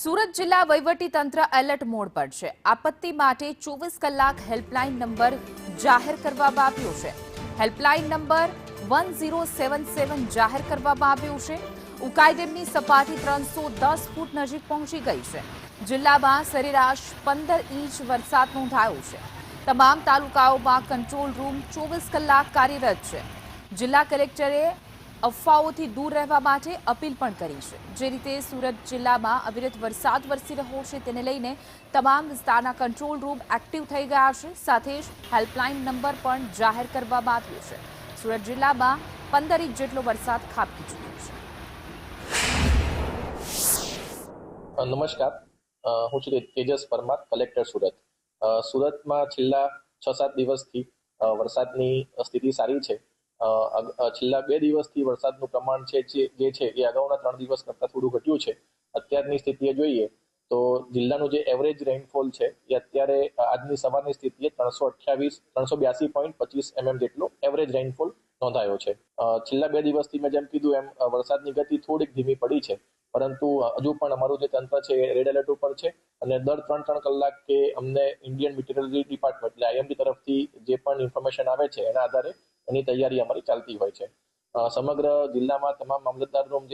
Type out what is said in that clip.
સુરત જિલ્લા વહીવટી તંત્ર એલર્ટ મોડ પર છે। આપત્તિ માટે 24 કલાક હેલ્પલાઇન નંબર જાહેર કરવામાં આવ્યો છે। હેલ્પલાઇન નંબર 1077 જાહેર કરવામાં આવ્યો છે। ઉકાઈ સપાટી 310 ફૂટ નજીક પહોંચી ગઈ છે। જિલ્લામાં સરેરાશ 15 ઇંચ વરસાદ નોંધાયો છે। તમામ તાલુકાઓમાં કંટ્રોલ રૂમ 24 કલાક કાર્યરત છે। જિલ્લા કલેક્ટરે અફવાઓથી દૂર રહેવા માટે અપીલ પણ કરી છે। જે રીતે સુરત જિલ્લામાં અવિરત વરસાદ વરસી રહ્યો છે તેને લઈને તમામ વિસ્તારના કંટ્રોલ રૂમ એક્ટિવ થઈ ગયા છે। સાથે જ હેલ્પલાઇન નંબર પણ જાહેર કરવામાં આવ્યો છે। સુરત જિલ્લામાં 15 ઇંચ જેટલો વરસાદ ખાબકી ચૂક્યો છે। નમસ્કાર, હું છું તેજસ પરમાર, કલેક્ટર સુરત। સુરતમાં છેલ્લા 6-7 દિવસથી વરસાદની સ્થિતિ સારી છે। છેલ્લા 2 દિવસથી વરસાદનું પ્રમાણ છે જે છે એ અગાઉના 3 દિવસ કરતાં થોડું ઘટ્યું છે। અત્યારની સ્થિતિએ જોઈએ તો જિલ્લાનું જે એવરેજ રેઇનફોલ છે એ અત્યારે આજની સવારની સ્થિતિએ 382.25 mm જેટલો એવરેજ રેઇનફોલ નોંધાયો છે। છેલ્લા 2 દિવસથી મેં જેમ કીધું એમ વરસાદની ગતિ થોડીક ધીમી પડી છે, પરંતુ હજુ પણ અમારું જે તંત્ર છે એ રેડ એલર્ટ ઉપર છે અને દર 3-3 કલાકે અમને ઇન્ડિયન મેટ્રોલોજી ડિપાર્ટમેન્ટ એટલે આઈએમડી તરફથી જે પણ ઇન્ફોર્મેશન આવે છે એના આધારે એની તૈયારી અમારી ચાલતી હોય છે। સમગ્ર જિલ્લામાં તમામ મામલતદારનું